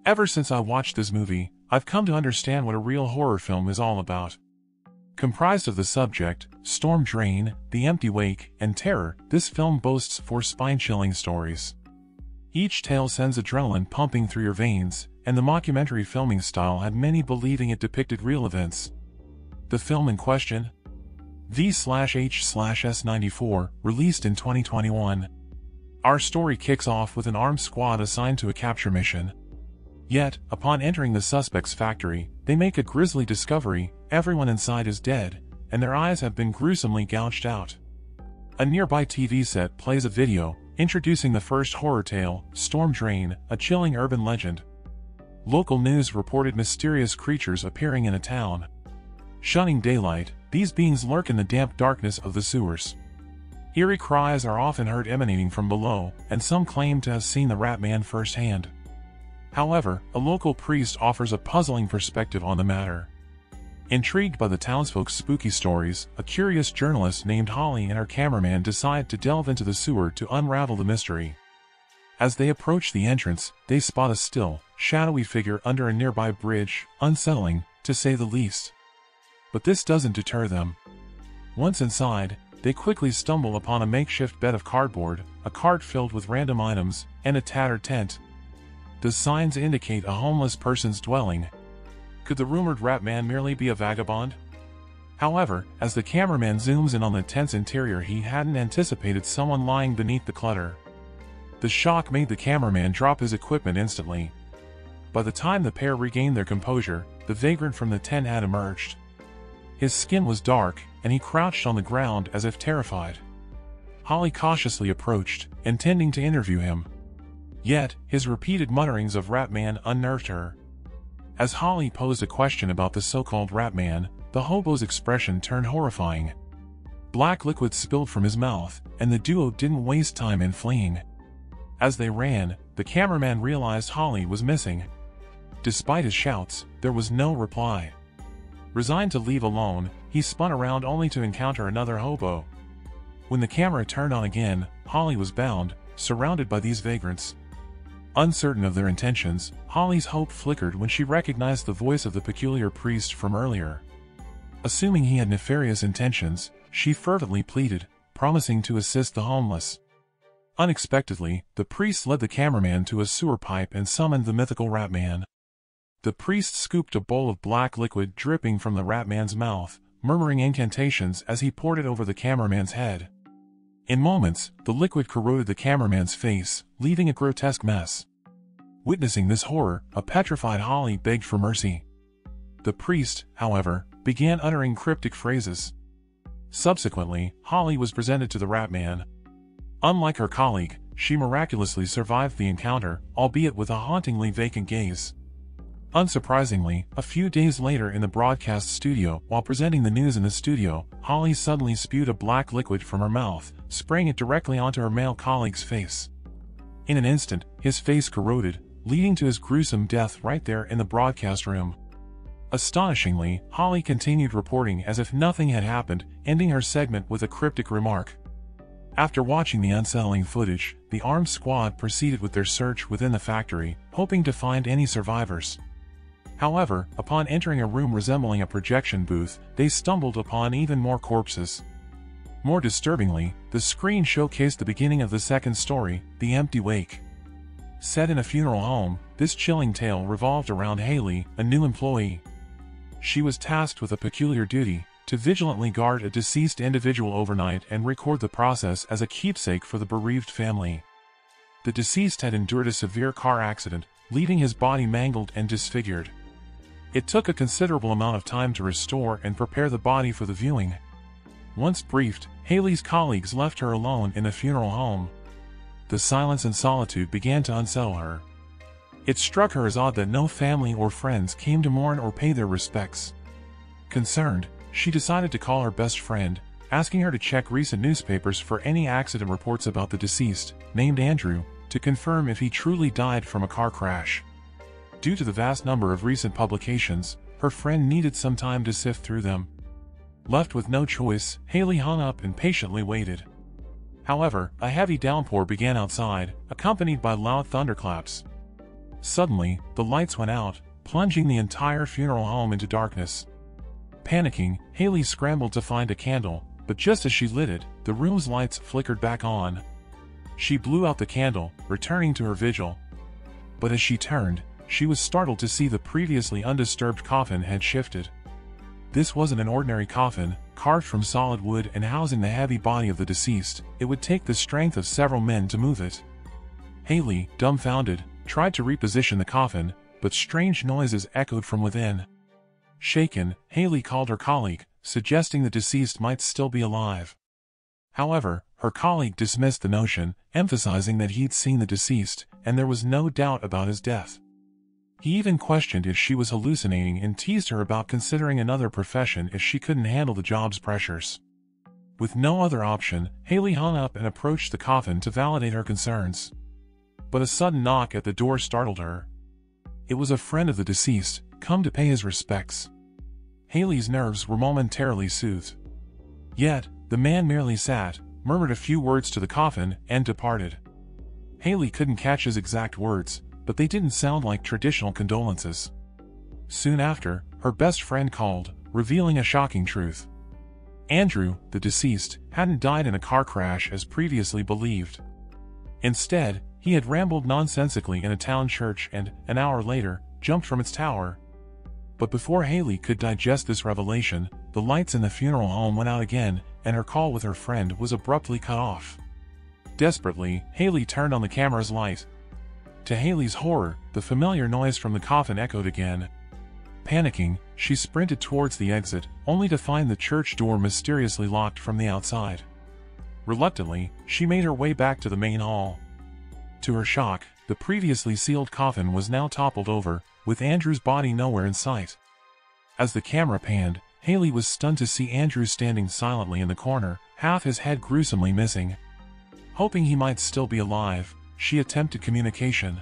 Ever since I watched this movie, I've come to understand what a real horror film is all about. Comprised of the subject, storm drain, the empty wake, and terror, this film boasts 4 spine-chilling stories. Each tale sends adrenaline pumping through your veins, and the mockumentary filming style had many believing it depicted real events. The film in question? V/H/S94, released in 2021. Our story kicks off with an armed squad assigned to a capture mission. Yet, upon entering the suspect's factory, they make a grisly discovery: everyone inside is dead, and their eyes have been gruesomely gouged out. A nearby TV set plays a video, introducing the first horror tale, Storm Drain, a chilling urban legend. Local news reported mysterious creatures appearing in a town. Shunning daylight, these beings lurk in the damp darkness of the sewers. Eerie cries are often heard emanating from below, and some claim to have seen the Rat Man firsthand. However, a local priest offers a puzzling perspective on the matter. Intrigued by the townsfolk's spooky stories, a curious journalist named Holly and her cameraman decide to delve into the sewer to unravel the mystery. As they approach the entrance, they spot a still, shadowy figure under a nearby bridge, unsettling, to say the least. But this doesn't deter them. Once inside, they quickly stumble upon a makeshift bed of cardboard, a cart filled with random items, and a tattered tent. The signs indicate a homeless person's dwelling. Could the rumored Rat Man merely be a vagabond? However, as the cameraman zooms in on the tent's interior, he hadn't anticipated someone lying beneath the clutter. The shock made the cameraman drop his equipment instantly. By the time the pair regained their composure, the vagrant from the tent had emerged. His skin was dark, and he crouched on the ground as if terrified. Holly cautiously approached, intending to interview him. Yet, his repeated mutterings of Rat Man unnerved her. As Holly posed a question about the so-called Rat Man, the hobo's expression turned horrifying. Black liquid spilled from his mouth, and the duo didn't waste time in fleeing. As they ran, the cameraman realized Holly was missing. Despite his shouts, there was no reply. Resigned to leave alone, he spun around only to encounter another hobo. When the camera turned on again, Holly was bound, surrounded by these vagrants. Uncertain of their intentions, Holly's hope flickered when she recognized the voice of the peculiar priest from earlier. Assuming he had nefarious intentions, she fervently pleaded, promising to assist the homeless. Unexpectedly, the priest led the cameraman to a sewer pipe and summoned the mythical Rat Man. The priest scooped a bowl of black liquid dripping from the Rat Man's mouth, murmuring incantations as he poured it over the cameraman's head. In moments, the liquid corroded the cameraman's face, leaving a grotesque mess. Witnessing this horror, a petrified Holly begged for mercy. The priest, however, began uttering cryptic phrases. Subsequently, Holly was presented to the Rat Man. Unlike her colleague, she miraculously survived the encounter, albeit with a hauntingly vacant gaze. Unsurprisingly, a few days later in the broadcast studio, while presenting the news in the studio, Holly suddenly spewed a black liquid from her mouth, spraying it directly onto her male colleague's face. In an instant, his face corroded, leading to his gruesome death right there in the broadcast room. Astonishingly, Holly continued reporting as if nothing had happened, ending her segment with a cryptic remark. After watching the unsettling footage, the armed squad proceeded with their search within the factory, hoping to find any survivors. However, upon entering a room resembling a projection booth, they stumbled upon even more corpses. More disturbingly, the screen showcased the beginning of the second story, The Empty Wake. Set in a funeral home, this chilling tale revolved around Haley, a new employee. She was tasked with a peculiar duty, to vigilantly guard a deceased individual overnight and record the process as a keepsake for the bereaved family. The deceased had endured a severe car accident, leaving his body mangled and disfigured. It took a considerable amount of time to restore and prepare the body for the viewing. Once briefed, Haley's colleagues left her alone in the funeral home. The silence and solitude began to unsettle her. It struck her as odd that no family or friends came to mourn or pay their respects. Concerned, she decided to call her best friend, asking her to check recent newspapers for any accident reports about the deceased, named Andrew, to confirm if he truly died from a car crash. Due to the vast number of recent publications, her friend needed some time to sift through them. Left with no choice, Haley hung up and patiently waited. However, a heavy downpour began outside, accompanied by loud thunderclaps. Suddenly, the lights went out, plunging the entire funeral home into darkness. Panicking, Haley scrambled to find a candle, but just as she lit it, the room's lights flickered back on. She blew out the candle, returning to her vigil. But as she turned, she was startled to see the previously undisturbed coffin had shifted. This wasn't an ordinary coffin, carved from solid wood and housing the heavy body of the deceased. It would take the strength of several men to move it. Haley, dumbfounded, tried to reposition the coffin, but strange noises echoed from within. Shaken, Haley called her colleague, suggesting the deceased might still be alive. However, her colleague dismissed the notion, emphasizing that he'd seen the deceased, and there was no doubt about his death. He even questioned if she was hallucinating and teased her about considering another profession if she couldn't handle the job's pressures. With no other option, Haley hung up and approached the coffin to validate her concerns. But a sudden knock at the door startled her. It was a friend of the deceased, come to pay his respects. Haley's nerves were momentarily soothed. Yet, the man merely sat, murmured a few words to the coffin, and departed. Haley couldn't catch his exact words, but they didn't sound like traditional condolences. Soon after, her best friend called, revealing a shocking truth. Andrew, the deceased, hadn't died in a car crash as previously believed. Instead, he had rambled nonsensically in a town church and, an hour later, jumped from its tower. But before Haley could digest this revelation, the lights in the funeral home went out again, and her call with her friend was abruptly cut off. Desperately, Haley turned on the camera's light. To Haley's horror, the familiar noise from the coffin echoed again. Panicking, she sprinted towards the exit, only to find the church door mysteriously locked from the outside. Reluctantly, she made her way back to the main hall. To her shock, the previously sealed coffin was now toppled over, with Andrew's body nowhere in sight. As the camera panned, Haley was stunned to see Andrew standing silently in the corner, half his head gruesomely missing. Hoping he might still be alive, she attempted communication.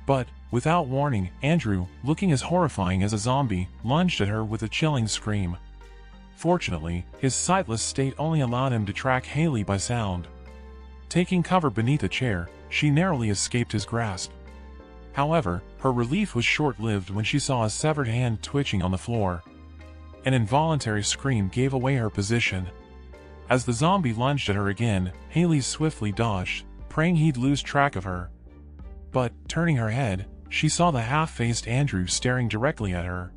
But, without warning, Andrew, looking as horrifying as a zombie, lunged at her with a chilling scream. Fortunately, his sightless state only allowed him to track Haley by sound. Taking cover beneath a chair, she narrowly escaped his grasp. However, her relief was short-lived when she saw a severed hand twitching on the floor. An involuntary scream gave away her position. As the zombie lunged at her again, Haley swiftly dodged, praying he'd lose track of her. But, turning her head, she saw the half-faced Andrew staring directly at her.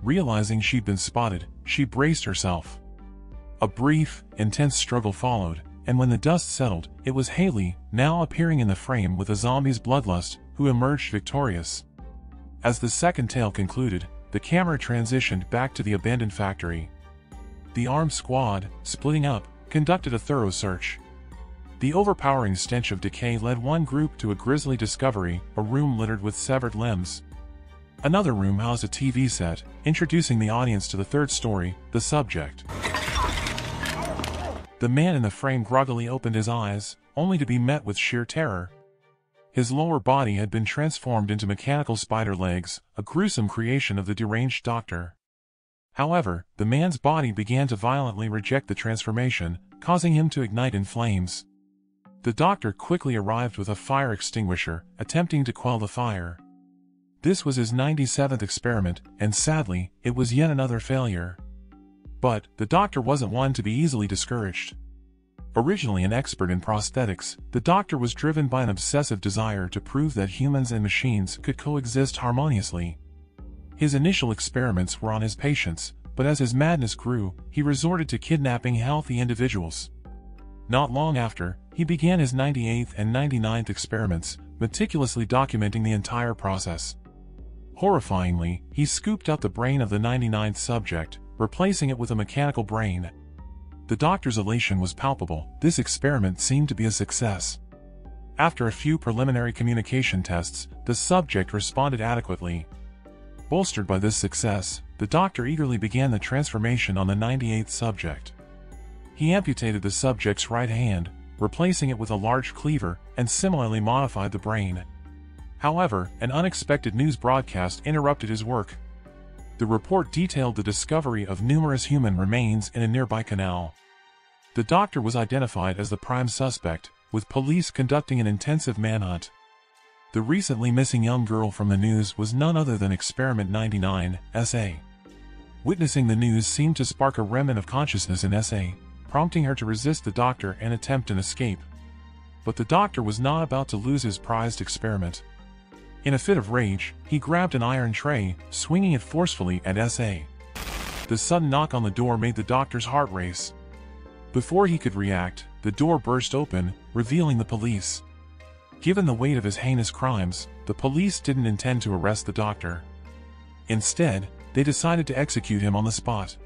Realizing she'd been spotted, she braced herself. A brief, intense struggle followed, and when the dust settled, it was Haley, now appearing in the frame with a zombie's bloodlust, who emerged victorious. As the second tale concluded, the camera transitioned back to the abandoned factory. The armed squad, splitting up, conducted a thorough search. The overpowering stench of decay led one group to a grisly discovery, a room littered with severed limbs. Another room housed a TV set, introducing the audience to the third story, the subject. The man in the frame groggily opened his eyes, only to be met with sheer terror. His lower body had been transformed into mechanical spider legs, a gruesome creation of the deranged doctor. However, the man's body began to violently reject the transformation, causing him to ignite in flames. The doctor quickly arrived with a fire extinguisher, attempting to quell the fire. This was his 97th experiment, and sadly, it was yet another failure. But, the doctor wasn't one to be easily discouraged. Originally an expert in prosthetics, the doctor was driven by an obsessive desire to prove that humans and machines could coexist harmoniously. His initial experiments were on his patients, but as his madness grew, he resorted to kidnapping healthy individuals. Not long after, he began his 98th and 99th experiments, meticulously documenting the entire process. Horrifyingly, he scooped out the brain of the 99th subject, replacing it with a mechanical brain. The doctor's elation was palpable. This experiment seemed to be a success. After a few preliminary communication tests, the subject responded adequately. Bolstered by this success, the doctor eagerly began the transformation on the 98th subject. He amputated the subject's right hand, replacing it with a large cleaver, and similarly modified the brain. However, an unexpected news broadcast interrupted his work. The report detailed the discovery of numerous human remains in a nearby canal. The doctor was identified as the prime suspect, with police conducting an intensive manhunt. The recently missing young girl from the news was none other than Experiment 99, S.A. Witnessing the news seemed to spark a remnant of consciousness in S.A., prompting her to resist the doctor and attempt an escape. But the doctor was not about to lose his prized experiment. In a fit of rage, he grabbed an iron tray, swinging it forcefully at S.A. The sudden knock on the door made the doctor's heart race. Before he could react, the door burst open, revealing the police. Given the weight of his heinous crimes, the police didn't intend to arrest the doctor. Instead, they decided to execute him on the spot.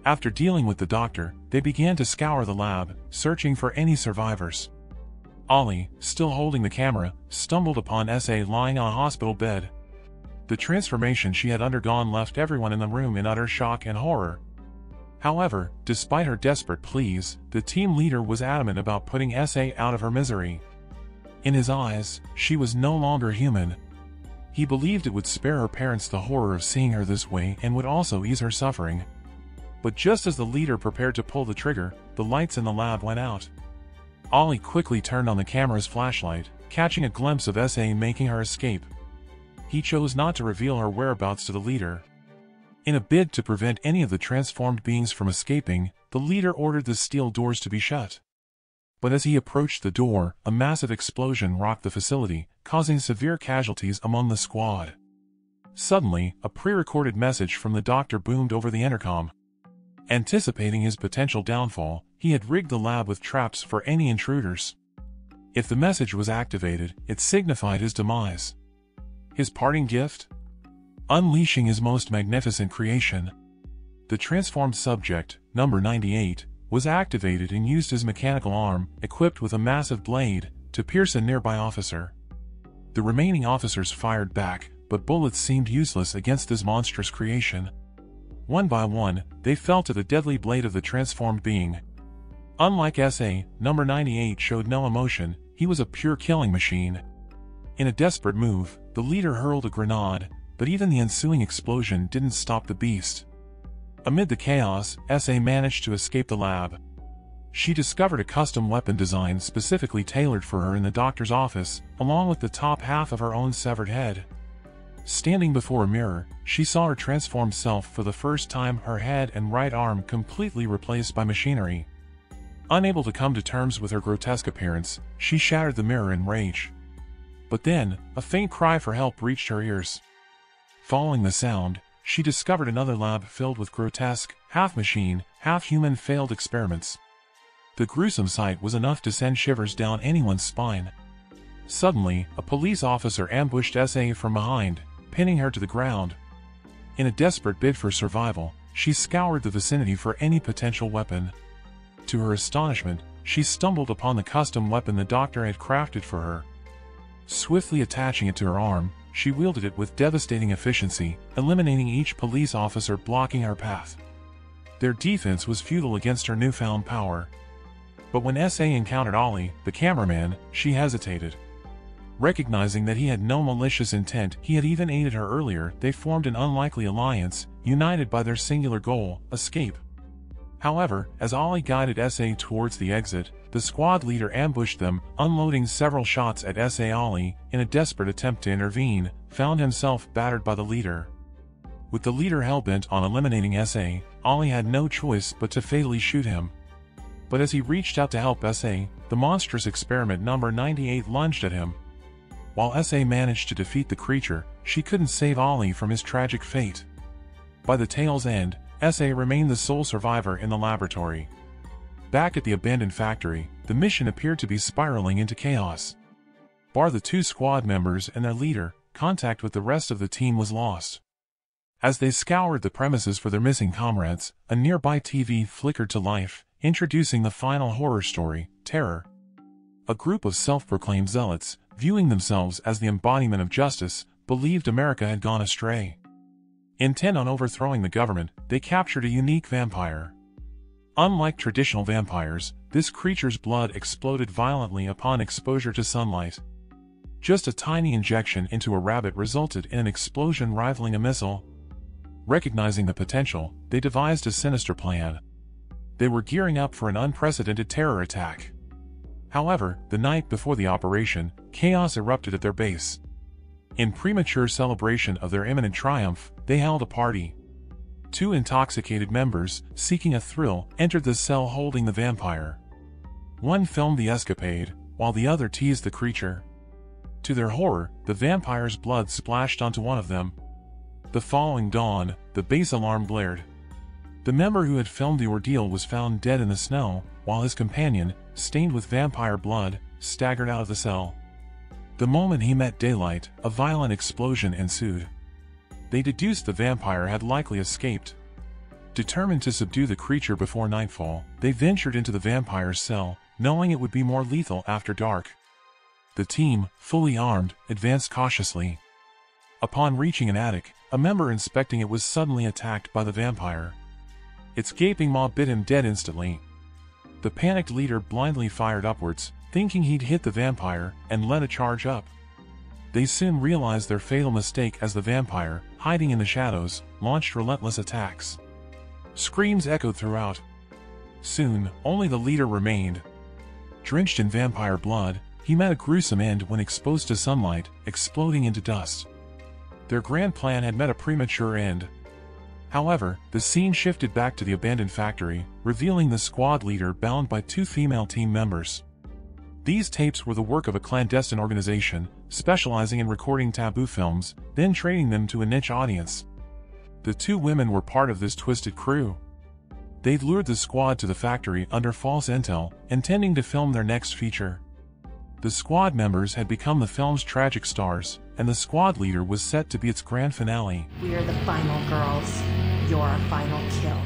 After dealing with the doctor, they began to scour the lab, searching for any survivors. Ollie, still holding the camera, stumbled upon S.A. lying on a hospital bed. The transformation she had undergone left everyone in the room in utter shock and horror. However, despite her desperate pleas, the team leader was adamant about putting S.A. out of her misery. In his eyes, she was no longer human. He believed it would spare her parents the horror of seeing her this way and would also ease her suffering. But just as the leader prepared to pull the trigger, the lights in the lab went out. Ollie quickly turned on the camera's flashlight, catching a glimpse of S.A. making her escape. He chose not to reveal her whereabouts to the leader. In a bid to prevent any of the transformed beings from escaping, the leader ordered the steel doors to be shut. But as he approached the door, a massive explosion rocked the facility, causing severe casualties among the squad. Suddenly, a pre-recorded message from the doctor boomed over the intercom. Anticipating his potential downfall, he had rigged the lab with traps for any intruders. If the message was activated, it signified his demise. His parting gift? Unleashing his most magnificent creation. The transformed subject, number 98, was activated and used his mechanical arm, equipped with a massive blade, to pierce a nearby officer. The remaining officers fired back, but bullets seemed useless against this monstrous creation. One by one, they fell to the deadly blade of the transformed being. Unlike S.A., number 98 showed no emotion, he was a pure killing machine. In a desperate move, the leader hurled a grenade, but even the ensuing explosion didn't stop the beast. Amid the chaos, S.A. managed to escape the lab. She discovered a custom weapon design specifically tailored for her in the doctor's office, along with the top half of her own severed head. Standing before a mirror, she saw her transformed self for the first time, her head and right arm completely replaced by machinery. Unable to come to terms with her grotesque appearance, she shattered the mirror in rage. But then, a faint cry for help reached her ears. Following the sound, she discovered another lab filled with grotesque, half-machine, half-human failed experiments. The gruesome sight was enough to send shivers down anyone's spine. Suddenly, a police officer ambushed S.A. from behind, pinning her to the ground. In a desperate bid for survival, she scoured the vicinity for any potential weapon. To her astonishment, she stumbled upon the custom weapon the doctor had crafted for her. Swiftly attaching it to her arm, she wielded it with devastating efficiency, eliminating each police officer blocking her path. Their defense was futile against her newfound power. But when S.A. encountered Ollie, the cameraman, she hesitated. Recognizing that he had no malicious intent, he had even aided her earlier, they formed an unlikely alliance, united by their singular goal, escape. However, as Ollie guided S.A. towards the exit, the squad leader ambushed them, unloading several shots at S.A. Ollie, in a desperate attempt to intervene, found himself battered by the leader. With the leader hell-bent on eliminating S.A., Ollie had no choice but to fatally shoot him. But as he reached out to help S.A., the monstrous experiment number 98 lunged at him. While S.A. managed to defeat the creature, she couldn't save Ollie from his tragic fate. By the tale's end, S.A. remained the sole survivor in the laboratory. Back at the abandoned factory, the mission appeared to be spiraling into chaos. Bar the two squad members and their leader, contact with the rest of the team was lost. As they scoured the premises for their missing comrades, a nearby TV flickered to life, introducing the final horror story, Terror. A group of self-proclaimed zealots, viewing themselves as the embodiment of justice, believed America had gone astray. Intent on overthrowing the government, they captured a unique vampire. Unlike traditional vampires, this creature's blood exploded violently upon exposure to sunlight. Just a tiny injection into a rabbit resulted in an explosion rivaling a missile. Recognizing the potential, they devised a sinister plan. They were gearing up for an unprecedented terror attack. However, the night before the operation, chaos erupted at their base. In premature celebration of their imminent triumph, they held a party. 2 intoxicated members, seeking a thrill, entered the cell holding the vampire. One filmed the escapade, while the other teased the creature. To their horror, the vampire's blood splashed onto one of them. The following dawn, the base alarm blared. The member who had filmed the ordeal was found dead in the snow, while his companion, stained with vampire blood, staggered out of the cell. The moment he met daylight, a violent explosion ensued. They deduced the vampire had likely escaped. Determined to subdue the creature before nightfall, they ventured into the vampire's cell, knowing it would be more lethal after dark. The team, fully armed, advanced cautiously. Upon reaching an attic, a member inspecting it was suddenly attacked by the vampire. Its gaping maw bit him dead instantly. The panicked leader blindly fired upwards, thinking he'd hit the vampire, and led a charge up. They soon realized their fatal mistake as the vampire, hiding in the shadows, launched relentless attacks. Screams echoed throughout. Soon, only the leader remained. Drenched in vampire blood, he met a gruesome end when exposed to sunlight, exploding into dust. Their grand plan had met a premature end. However, the scene shifted back to the abandoned factory, revealing the squad leader bound by 2 female team members. These tapes were the work of a clandestine organization, specializing in recording taboo films, then trading them to a niche audience. The 2 women were part of this twisted crew. They'd lured the squad to the factory under false intel, intending to film their next feature. The squad members had become the film's tragic stars, and the squad leader was set to be its grand finale. We are the final girls. You're our final kill.